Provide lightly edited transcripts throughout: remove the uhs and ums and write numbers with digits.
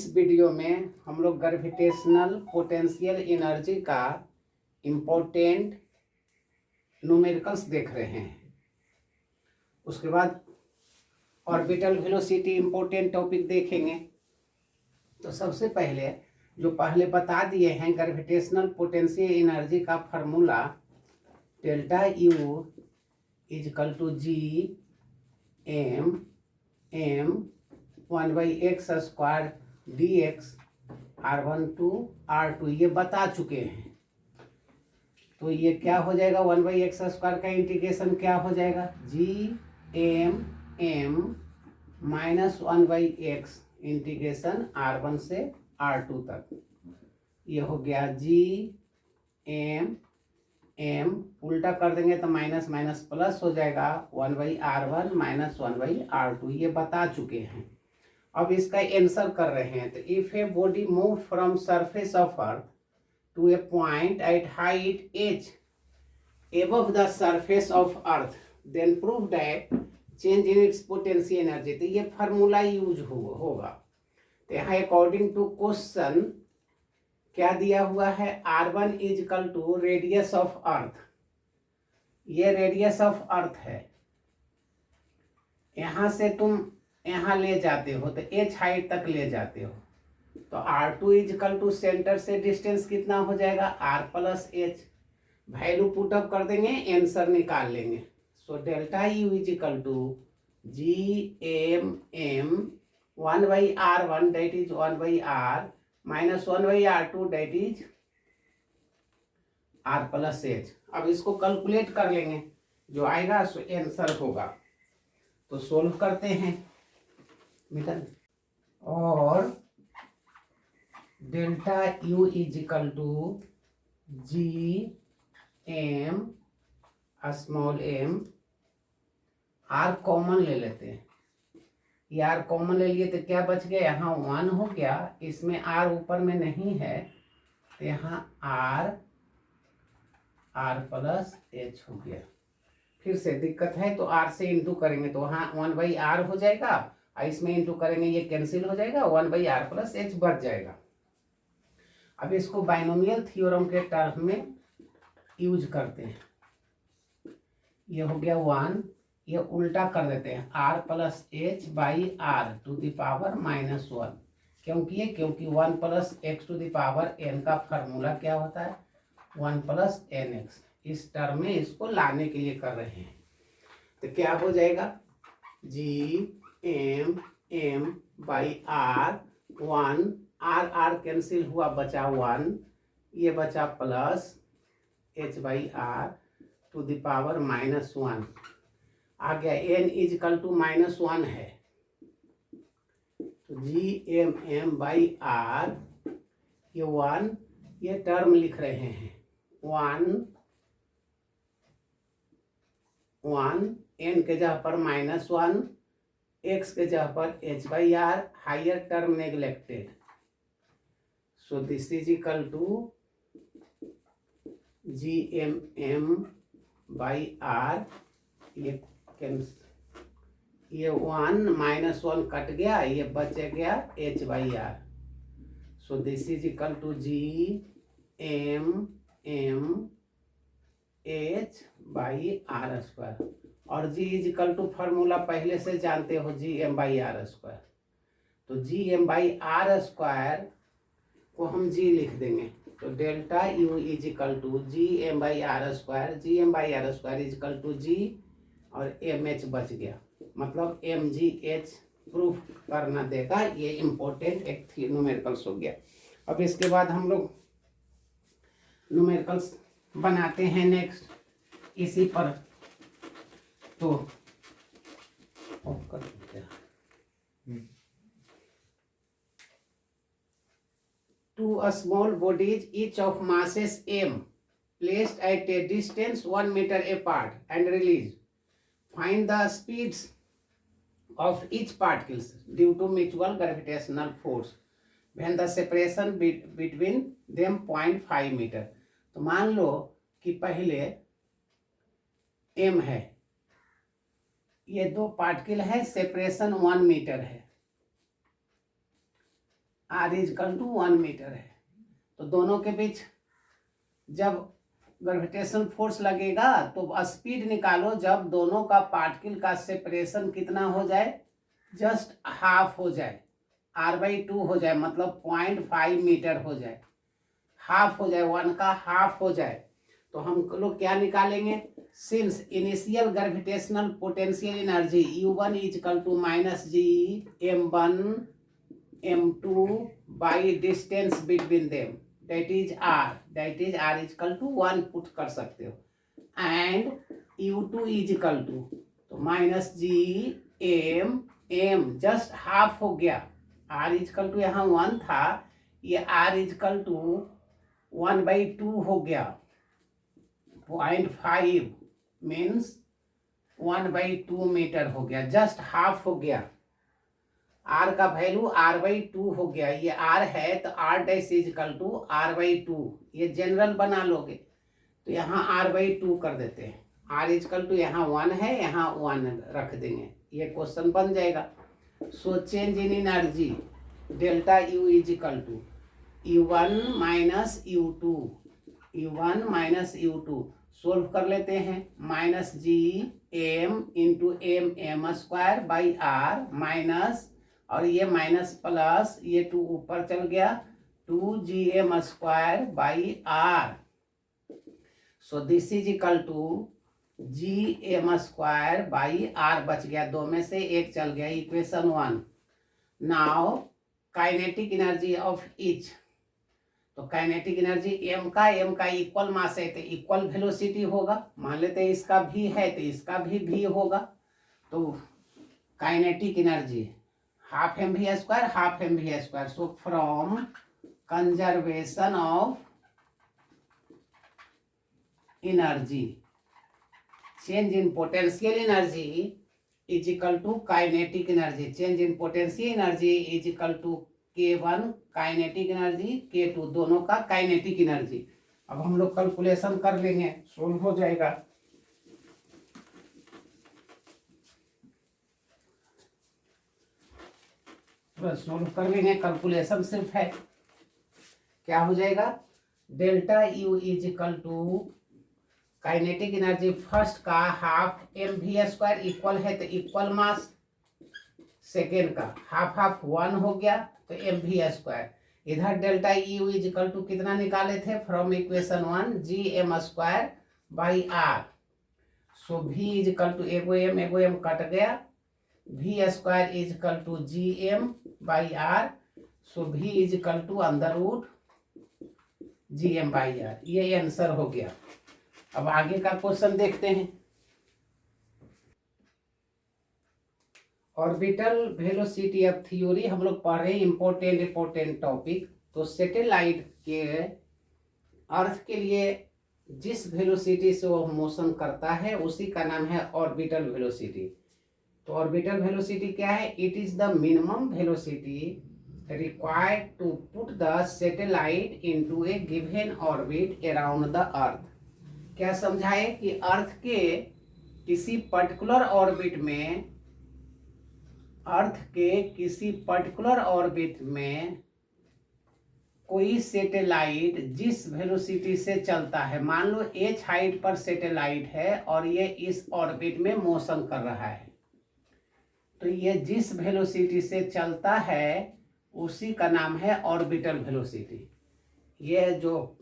इस वीडियो में हम लोग ग्रेविटेशनल पोटेंशियल एनर्जी का इम्पोर्टेंट न्यूमेरिकल्स देख रहे हैं। उसके बाद ऑर्बिटल वेलोसिटी इम्पोर्टेंट टॉपिक देखेंगे। तो सबसे पहले जो बता दिए हैं ग्रेविटेशनल पोटेंशियल एनर्जी का formula delta you is equal to g m 1/x² dx r1 to r2 ये बता चुके हैं। तो ये क्या हो जाएगा, 1/x² का इंटीग्रेशन क्या हो जाएगा, m -1/x इंटीग्रेशन r1 से r2 तक। ये हो गया m उल्टा कर देंगे तो माइनस माइनस प्लस हो जाएगा, 1/r1 - 1/r2 ये बता चुके हैं। अब इसका आंसर कर रहे हैं। तो if a body move from surface of earth to a point at height h above the surface of earth then prove that change in its potential energy। तो ये फार्मूला यूज होगा। तो यहाँ अकॉर्डिंग टू क्वेश्चन क्या दिया हुआ है, r1 is equal to radius of earth. ये रेडियस ऑफ अर्थ है। यहां से तुम यहाँ ले जाते हो तो h हाइट तक ले जाते हो। तो r2 इजकल टू सेंटर से डिस्टेंस कितना हो जाएगा, r + h। वैल्यू पुटअप कर देंगे, आंसर निकाल लेंगे। So delta you is equal to GM 1/r1 that is 1/r - 1/r2 that is r + h। अब इसको कैलकुलेट कर लेंगे, जो आएगा सो आंसर होगा। तो सोल्व करते हैं बेटा। और delta you is equal to GM small m, r common ले लेते हैं। ये r कॉमन ले लिए तो क्या बच गया, यहाँ 1 हो गया, इसमें r ऊपर में नहीं है तो यहाँ r + h हो गया। फिर से दिक्कत है तो r से इंटू करेंगे तो वहाँ 1/r हो जाएगा, और इसमें इंटू करेंगे ये कैंसिल हो जाएगा, 1/r + h बच जाएगा। अब इसको बाइनोमियल थ्योरम के टर्म में यूज करते हैं। ये हो गया 1, ये उल्टा कर देते हैं, r + h/r to the power -1। क्योंकि 1 + x to the power n का फार्मूला क्या होता है, 1 + nx। इस टर्म में इसको लाने के लिए कर रहे हैं। तो क्या हो जाएगा, GM m/r 1, r कैंसिल हुआ, बचा 1, ये बचा plus h/r to the power -1 आ गया। n इजकल टू -1 है तो GM m/r ये 1, ये टर्म लिख रहे हैं 1 n के जगह पर -1, x के जगह पर h/r, higher term neglected. So this is equal to GM m/r, ये 1 -1 कट गया, ये बच गया h/r। So this is equal to GM h/r²। और g is equal to formula पहले से जानते हो, GM/r²। तो GM/r² को हम g लिख देंगे। तो delta U is equal to GM/r², GM/r² is equal to g और mh बच गया, मतलब mgh प्रूफ करना देगा। ये इम्पोर्टेंट एक न्यूमेरिकल्स हो गया। अब इसके बाद हम लोग न्यूमेरिकल्स बनाते हैं नेक्स्ट इसी पर। तो two small bodies each of masses m placed at a distance 1 meter apart and released. Find the speeds of each particles due to mutual gravitational force when the separation between them 0.5 meter। तो मान लो कि पहले m है, ये दो particle है, separation 1 metre है। r is equal to 1 metre है। तो दोनों के बीच जब ग्रेविटेशन फोर्स लगेगा तो स्पीड निकालो जब दोनों का पार्टिकल का सेपरेशन कितना हो जाए, जस्ट हाफ हो जाए, r/2 हो जाए, मतलब 0.5 मीटर हो जाए, हाफ हो जाए, 1 का हाफ हो जाए। तो हम लोग क्या निकालेंगे, since initial gravitational potential energy U1 is equal to -g(m1 m2) by distance between them, that is r is equal to 1 put कर सकते हो, एंड U2 इजकल टू तो -g(m) जस्ट हाफ हो गया, r इजकल टू यहाँ 1 था, ये r इजकल टू 1/2 हो गया, 0.5 मीन्स 1/2 मीटर हो गया, जस्ट हाफ हो गया। r का वैल्यू r/2 हो गया, ये r है तो r' इजकल टू r/2, ये जनरल बना लोगे तो यहाँ r/2 कर देते हैं, r इजकल टू यहाँ 1 है, यहाँ 1 रख देंगे, ये क्वेश्चन बन जाएगा। So change in energy delta U is equal to U1 minus U2 solve कर लेते हैं, -g(m) into m² by r minus, और ये माइनस प्लस, ये 2 ऊपर चल गया, 2gm² by r। So this is equal to gm² by r, बच गया, 2 में से 1 चल गया, equation 1। Now kinetic energy of each, तो काइनेटिक एनर्जी m का इक्वल मास है तो इक्वल वेलोसिटी होगा, मान लेते हैं इसका v है तो इसका भी v होगा, तो kinetic energy half mv², so from conservation of energy change in potential energy is equal to kinetic energy, change in potential energy is equal to K1 kinetic energy, K2 दोनों का kinetic energy. अब हम लोग calculation कर लेंगे, solve हो जाएगा। बस सोल्व कर लेंगे, कैलकुलेशन सिर्फ है, क्या हो जाएगा, delta U is equal to kinetic energy first का हाफ mv² इक्वल है तो इक्वल मास, सेकेंड का हाफ 1 हो गया तो mv², इधर delta U is equal to कितना निकाले थे from equation 1, gm² by r। So v is equal to एगो m कट गया, v² is equal to gm by r। So v is equal to under root gm by r, ये answer हो गया। अब आगे का क्वेश्चन देखते हैं। ऑर्बिटल वेलोसिटी ऑफ थ्योरी हम लोग पढ़ रहे हैं, इम्पोर्टेंट टॉपिक। तो सैटेलाइट के अर्थ के लिए जिस वेलोसिटी से वो मोशन करता है उसी का नाम है ऑर्बिटल वेलोसिटी। तो ऑर्बिटल वेलोसिटी क्या है, it is the minimum velocity required to put the satellite into a given orbit around the earth. क्या समझाए कि अर्थ के किसी पर्टिकुलर ऑर्बिट में कोई सैटेलाइट जिस वेलोसिटी से चलता है, मान लो h हाइट पर सैटेलाइट है और ये इस ऑर्बिट में मोशन कर रहा है, तो ये जिस वेलोसिटी से चलता है उसी का नाम है ऑर्बिटल वेलोसिटी। ये जो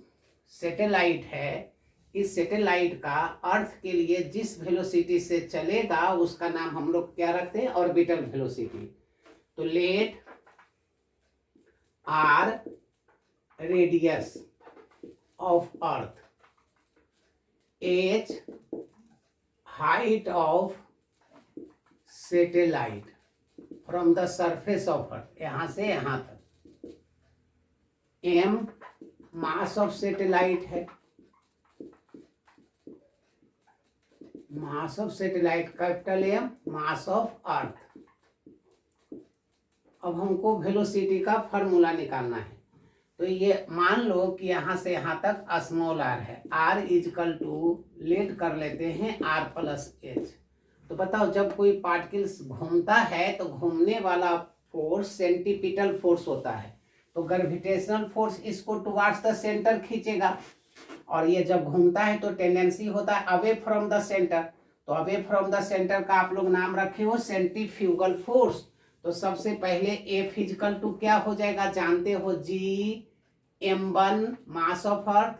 सैटेलाइट है, इस सैटेलाइट का अर्थ के लिए जिस वेलोसिटी से चलेगा उसका नाम हम लोग क्या रखते हैं, ऑर्बिटल वेलोसिटी। तो let r radius of earth, h height of satellite from the surface of earth, यहां से यहां तक, m मास ऑफ सैटेलाइट है, mass of satellite capital M, mass of earth. अब हमको वेलोसिटी का फार्मूला निकालना है, तो ये मान लो कि यहाँ से यहाँ तक स्मॉल r है, r इजकल टू लेट कर लेते हैं r प्लस h। तो बताओ जब कोई पार्टिकल्स घूमता है तो घूमने वाला फोर्स सेंटीपिटल फोर्स होता है, तो ग्रेविटेशनल फोर्स इसको टुवार्ड्स द सेंटर खींचेगा, और ये जब घूमता है तो टेंडेंसी होता है अवे फ्रॉम द सेंटर। तो अवे फ्रॉम द सेंटर का आप लोग नाम रखे हो सेंट्रीफ्यूगल फोर्स। तो सबसे पहले ए फिजिकल टू क्या हो जाएगा, जानते हो G m1 mass of earth,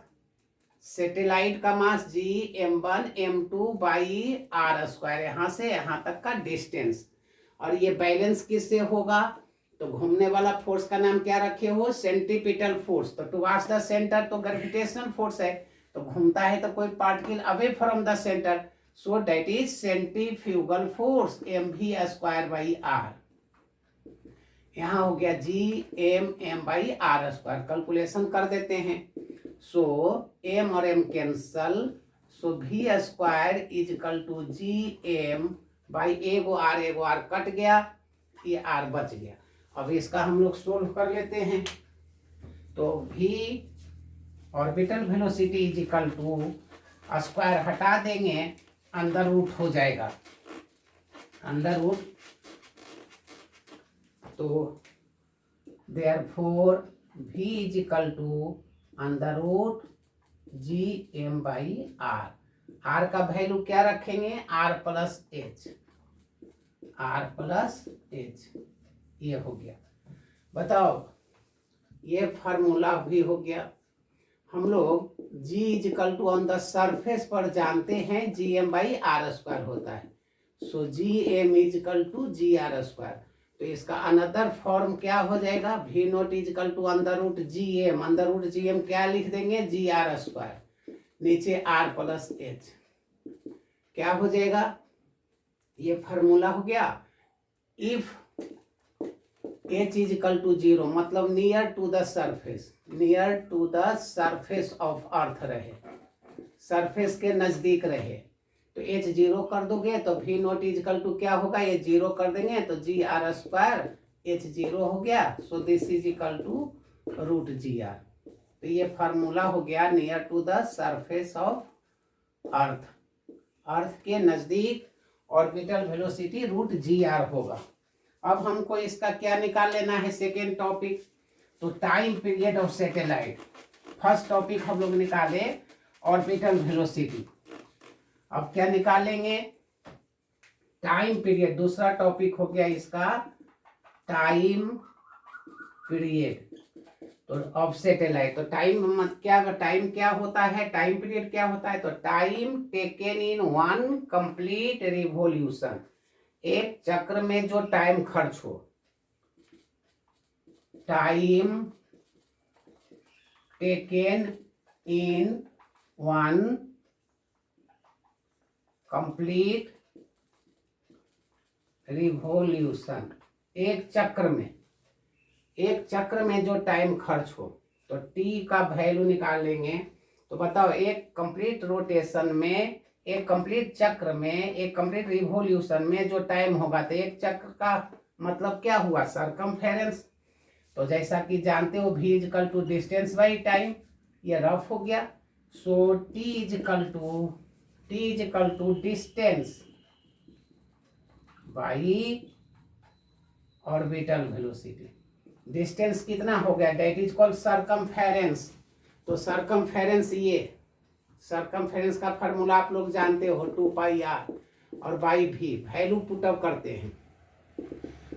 satellite का mass G m1 m2 by are square, यहाँ से यहाँ तक का डिस्टेंस। और ये बैलेंस किससे होगा, तो घूमने वाला फोर्स का नाम क्या रखे हो, सेंट्रीपिटल फोर्स। तो टुवार्ड्स द सेंटर तो ग्रेविटेशनल फोर्स है, तो घूमता है तो कोई particle away from the centre, so that is centrifugal force mv²/r। यहाँ हो गया Gm/r², कैलकुलेशन कर देते हैं। सो m और m cancel, so v² is equal to Gm/ एगो r कट गया, ये r बच गया। अब इसका हम लोग सोल्व कर लेते हैं। तो v orbital velocity is equal to square हटा देंगे, अंदर रूट हो जाएगा, अंदर रूट। तो therefore v is equal to under root Gm/r। r का वैल्यू क्या रखेंगे, r प्लस h, ये हो गया। बताओ, ये फार्मूला भी हो गया। हम लोग G is equal to on the surface पर जानते हैं Gm/r² होता है, सो Gm इजकल टू Gr²। तो इसका अनदर फॉर्म क्या हो जाएगा, v0 is equal to under root Gm, under root Gm क्या लिख देंगे, Gr², नीचे r प्लस h, क्या हो जाएगा, ये फार्मूला हो गया। इफ h इजकल टू 0, मतलब near to the surface, near to the surface of earth रहे, सरफेस के नजदीक रहे, तो h 0 कर दोगे तो v0 इजकल टू क्या होगा, ये 0 कर देंगे तो Gr², h 0 हो गया, so this is equal to root Gr। तो ये फार्मूला हो गया near to the surface of earth, earth के नजदीक ऑर्बिटल वेलोसिटी रूट Gr होगा। अब हमको इसका क्या निकाल लेना है, सेकेंड टॉपिक, तो time period of satellite. First topic हम लोग निकाले ऑर्बिटल वेलोसिटी, अब क्या निकालेंगे, टाइम पीरियड। दूसरा टॉपिक हो गया इसका टाइम पीरियड, तो ऑफ सैटेलाइट। तो टाइम टाइम क्या होता है, टाइम पीरियड क्या होता है, तो time taken in one complete revolution, एक चक्र में जो टाइम खर्च हो, time taken in one complete revolution, एक चक्र में जो टाइम खर्च हो, तो t का वैल्यू निकालेंगे। तो बताओ, एक कंप्लीट रोटेशन में, एक कंप्लीट चक्र में, एक कंप्लीट रिवॉल्यूशन में जो टाइम होगा, तो एक चक्र का मतलब क्या हुआ, सरकमफेरेंस। तो जैसा कि जानते हो v is equal to distance by time, ये रफ हो गया। So t is equal to distance by orbital velocity. Distance कितना हो गया, दैट इज कॉल्ड सरकमफेरेंस। तो सरकमफेरेंस, ये सरकमफेरेंस का फार्मूला आप लोग जानते हो 2πr और बाई v, वैल्यू पुटअप करते हैं।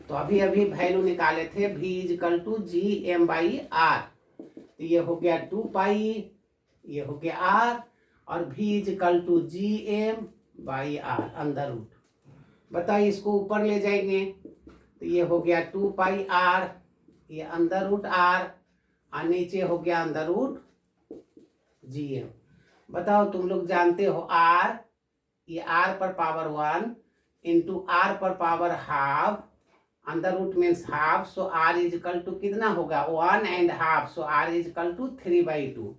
तो अभी वैल्यू निकाले थे v इजकल टू Gm/r, तो ये हो गया 2π, ये हो गया r, और v इजकल टू Gm/r अंदर रूट। बताइए, इसको ऊपर ले जाएंगे तो ये हो गया 2πr, ये अंदर रूट r, और नीचे हो गया अंदर रूट Gm। बताओ, तुम लोग जानते हो r, ये r पर पावर 1 इंटू r पर पावर हाफ, अंदर root means half, so r is equal to कितना होगा 1.5, सो r इजकल टू 3/2।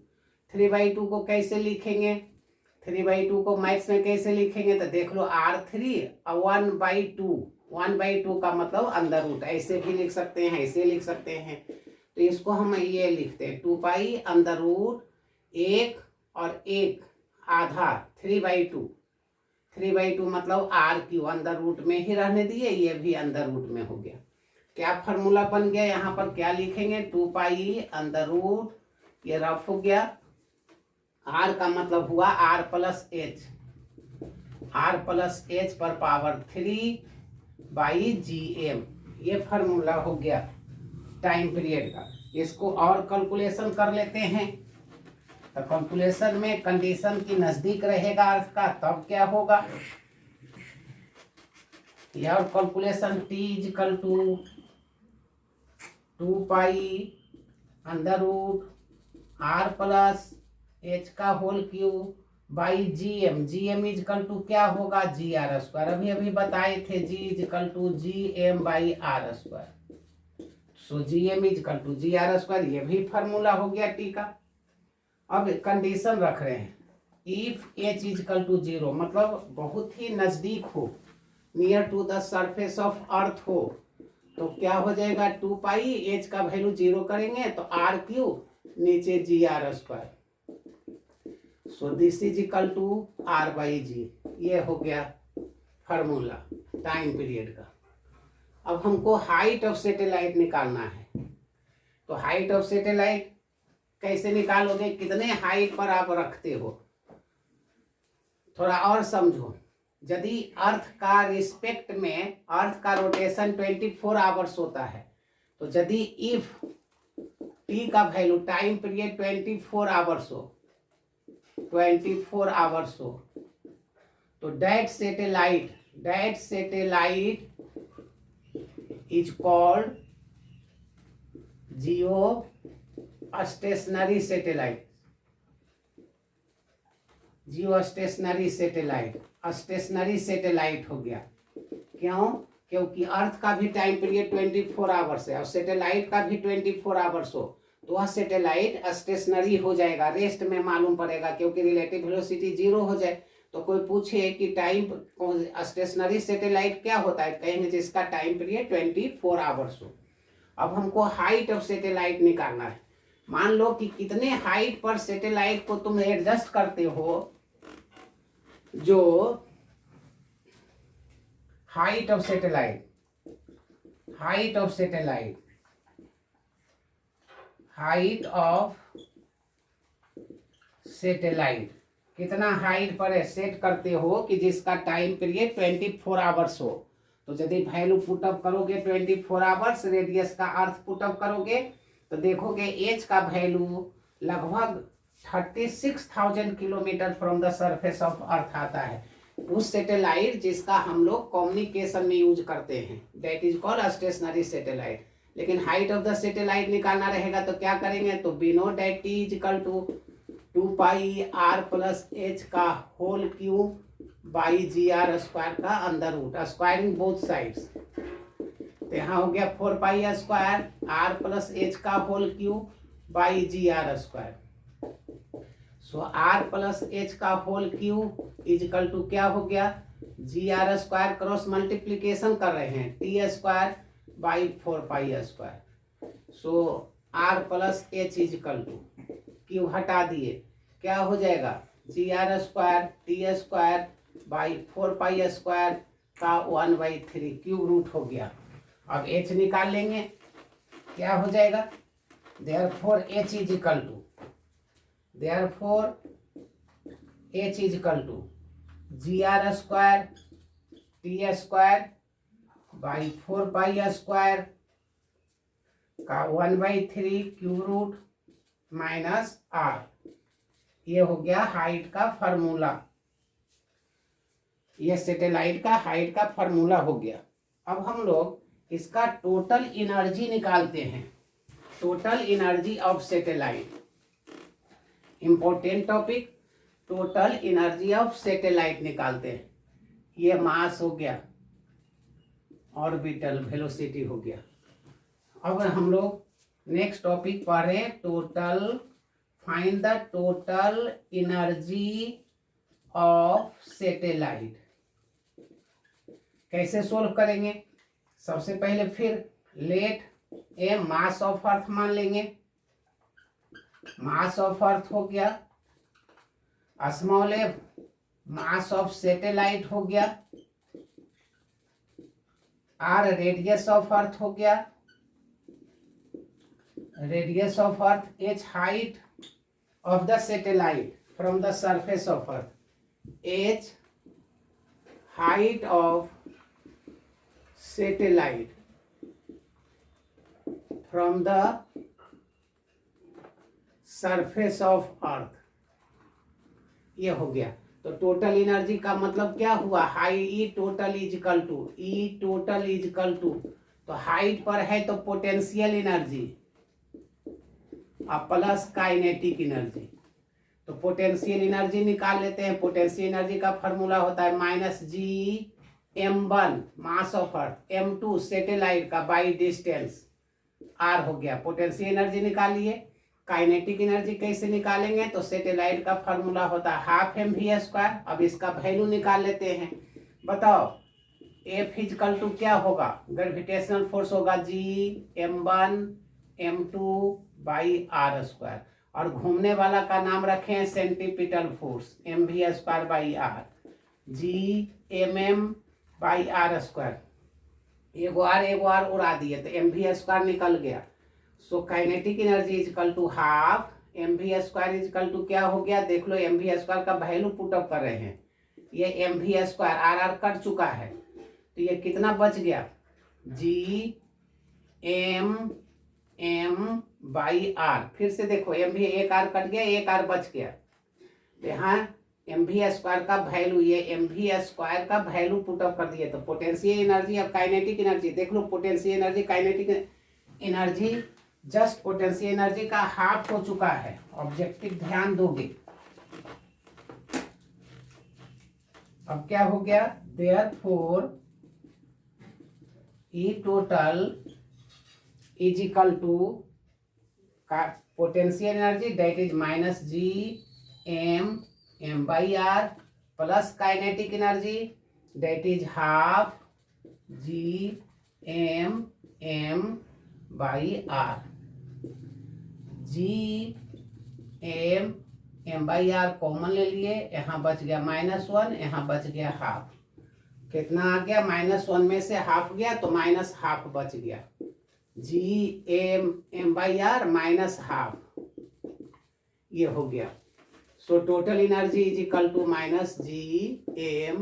3/2 को कैसे लिखेंगे, 3/2 को मैथ्स में कैसे लिखेंगे, तो देख लो r3 और 1/2, 1/2 का मतलब अंदर रूट, ऐसे भी लिख सकते हैं, ऐसे लिख सकते हैं। तो इसको हम ये लिखते हैं 2π अंदर रूट 1 और 1 आधा 3/2, 3/2 मतलब r क्यू अंदर रूट में ही रहने दिए, ये भी अंदर रूट में हो गया। क्या फार्मूला बन गया, यहाँ पर क्या लिखेंगे, 2 पाई अंडर रूट, ये रफ हो गया, आर का मतलब हुआ R plus H, R plus H पर पावर 3 बाई जी एम, ये फार्मूला हो गया टाइम पीरियड का। इसको और कैलकुलेशन कर लेते हैं। तो कैलकुलेशन में कंडीशन की नजदीक रहेगा अर्थ का, तब क्या होगा, यह calculation t is equal to 2 pi under root r plus h का whole cube by ji m, g m equal to क्या होगा, जी आर स्क्वायर, अभी अभी बताए थे, g equal to g m by are square. So g m equal to ji are square, ये भी formula हो गया टी का। अब कंडीशन रख रहे हैं, इफ एच इजकल टू 0, मतलब बहुत ही नजदीक हो, near to the surface of earth हो, तो क्या हो जाएगा, 2 पाई एच का वैल्यू 0 करेंगे तो आर क्यूब नीचे g are square, so this is equal to r by g, ये हो गया फार्मूला टाइम पीरियड का। अब हमको हाइट ऑफ सैटेलाइट निकालना है, तो हाइट ऑफ सैटेलाइट कैसे निकालोगे, कितने हाइट पर आप रखते हो, थोड़ा और समझो। यदि अर्थ का रिस्पेक्ट में अर्थ का रोटेशन 24 आवर्स होता है, तो यदि इफ टी का वैल्यू टाइम पीरियड 24 आवर्स हो, 24 आवर्स हो, तो that satellite is called Jio stationery satellite, Jio stationery satellite, stationery satellite हो गया। क्यों, क्योंकि अर्थ का भी टाइम पीरियड 24 आवर्स है और सैटेलाइट का भी 24 आवर्स हो, तो वह सैटेलाइट स्टेशनरी हो जाएगा, रेस्ट में मालूम पड़ेगा, क्योंकि रिलेटिव वेलोसिटी 0 हो जाए। तो कोई पूछे कि टाइम स्टेशनरी सैटेलाइट क्या होता है, कहेंगे जिसका टाइम पीरियड 24 आवर्स हो। अब हमको हाइट ऑफ सैटेलाइट निकालना है। मान लो कि कितने हाइट पर सैटेलाइट को तुम एडजस्ट करते हो, जो height of satellite, height of satellite, height of satellite कितना हाइट पर सेट करते हो कि जिसका टाइम पीरियड 24 आवर्स हो। तो यदि वैल्यू पुटअप करोगे 24 आवर्स, रेडियस का अर्थ पुटअप करोगे, तो देखोगे एच का वैल्यू लगभग 36,000 kilometre from the surface of अर्थ आता है। उस सैटेलाइट जिसका हम लोग कम्युनिकेशन में यूज करते हैं, that is called stationary satellite. लेकिन हाइट ऑफ द सैटेलाइट निकालना रहेगा तो क्या करेंगे, तो we know that t is equal to 2 pi r plus h का whole cube by g are square का under root, squaring both sides. तो यहाँ हो गया 4 pi square r plus h का whole cube by g are square. So r plus h का whole cube is equal to क्या हो गया, g are square, cross multiplication कर रहे हैं, t square by 4 pi square. So r plus h equal to cube हटा दिए, क्या हो जाएगा, g are square T square by 4 pi square का 1/3 क्यूब रूट हो गया। अब एच निकाल लेंगे, क्या हो जाएगा, therefore H is equal to, therefore H is equal to ji are square T square by 4 pi square का 1/3 क्यूब रूट माइनस आर। ये हो गया हाइट का फार्मूला, ये सैटेलाइट का हाइट का फार्मूला हो गया। अब हम लोग इसका टोटल एनर्जी निकालते हैं, total energy of satellite, important topic, total energy of satellite निकालते हैं। ये मास हो गया, ऑर्बिटल वेलोसिटी हो गया। अब हम लोग नेक्स्ट टॉपिक पढ़ रहे हैं, total, find the total energy of satellite. कैसे सोल्व करेंगे, सबसे पहले फिर लेट ए मास ऑफ अर्थ मान लेंगे, मास ऑफ अर्थ हो गया, small F mass of satellite हो गया, आर रेडियस ऑफ अर्थ हो गया, radius of earth, H height of the satellite from the surface of earth, H height of satellite from the surface of earth, ये हो गया। तो total energy का मतलब क्या हुआ, हाई E total is equal to, E total is equal to, तो हाइट पर है तो पोटेंशियल एनर्जी और प्लस काइनेटिक एनर्जी। तो पोटेंशियल एनर्जी निकाल लेते हैं। पोटेंशियल एनर्जी का फॉर्मूला होता है -G(m1) mass of earth, m2 satellite का बाई डिस्टेंस r हो गया। पोटेंशियल एनर्जी निकालिए। काइनेटिक एनर्जी कैसे निकालेंगे, तो सैटेलाइट का फॉर्मूला होता है ½ mv²। अब इसका वैल्यू निकाल लेते हैं। बताओ F इजकल टू क्या होगा, ग्रेविटेशनल फोर्स होगा G(m1) m2 बाई r², और घूमने वाला का नाम रखे हैं centripetal force mv² by r, G(mm) by r²। एगो r उड़ा दिए तो mv² निकल गया। So kinetic energy is equal to half mv² is equal to क्या हो गया, देख लो mv² का वैल्यू पुटअप कर रहे हैं। ये mv² r कट चुका है, तो ये कितना बच गया, G(m) बाई r। फिर से देखो mv, एक r कट गया, एक r बच गया। तो यहाँ mv² का वैल्यू, ये mv² का वैल्यू पुटअप कर दिए। तो पोटेंशियल एनर्जी और काइनेटिक एनर्जी देख लो, potential energy kinetic energy, just potential energy का हाफ हो चुका है। ऑब्जेक्टिव ध्यान दोगे। अब क्या हो गया, therefore E total is equal to potential energy that is -G(m) by r plus kinetic energy that is half G(m) by r। G(m) by r common ले लिए, यहाँ बच गया -1, यहाँ बच गया हाफ। कितना आ गया, -1 में से हाफ गया तो -½ बच गया। G(m) बाई r -½ ये हो गया। So total energy is equal to -G(m)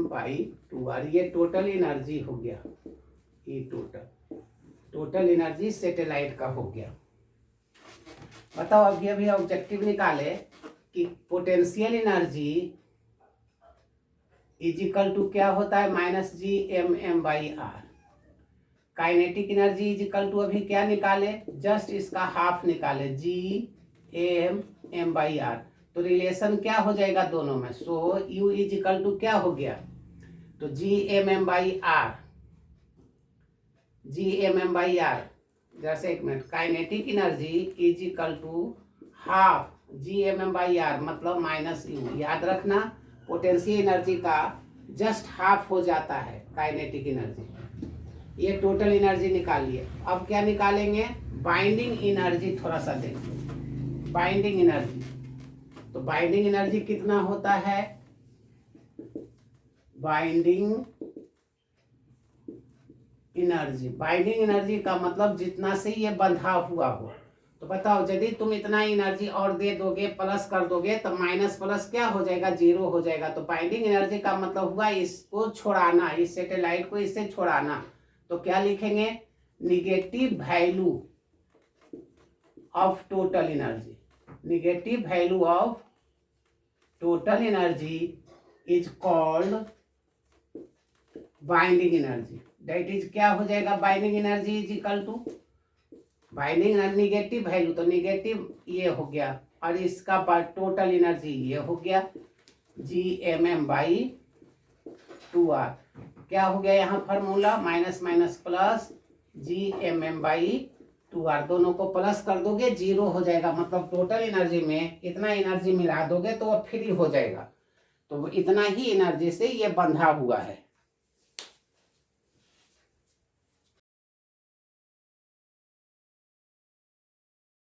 by 2r। ये टोटल एनर्जी हो गया। ये टोटल एनर्जी सैटेलाइट का हो गया। बताओ अभी अभी ऑब्जेक्टिव निकाले कि potential energy is equal to क्या होता है, -G(m) by r। Kinetic energy is equal to अभी क्या निकाले, जस्ट इसका हाफ निकाले, G(m) बाई r। तो रिलेशन क्या हो जाएगा दोनों में, सो U इज इक्वल टू क्या हो गया, तो G(m) by r, G(m) by r। जैसे एक minute, kinetic energy is equal to half G(m) by r मतलब -U। याद रखना पोटेंशियल एनर्जी का जस्ट हाफ हो जाता है काइनेटिक एनर्जी। ये टोटल एनर्जी निकालिए। अब क्या निकालेंगे, बाइंडिंग एनर्जी। थोड़ा सा देखो बाइंडिंग एनर्जी। तो बाइंडिंग एनर्जी कितना होता है, बाइंडिंग बाइंडिंग एनर्जी का मतलब जितना से ये बंधा हुआ हो। तो बताओ यदि तुम इतना एनर्जी और दे दोगे, प्लस कर दोगे, तो माइनस प्लस क्या हो जाएगा, 0 हो जाएगा। तो बाइंडिंग एनर्जी का मतलब हुआ इसको छोड़ाना, इस सैटेलाइट को इससे छोड़ाना। तो क्या लिखेंगे, negative value of total energy. Negative value of total energy is called binding energy. That is क्या हो जाएगा, binding energy is equal to binding negative value, तो निगेटिव ये हो गया, और इसका टोटल एनर्जी ये हो गया G(m) बाई 2r। क्या हो गया यहाँ formula, minus minus plus G(m) by 2r। दोनों को प्लस कर दोगे 0 हो जाएगा, मतलब टोटल एनर्जी में इतना एनर्जी मिला दोगे तो वो फ्री हो जाएगा। तो इतना ही एनर्जी से ये बंधा हुआ है।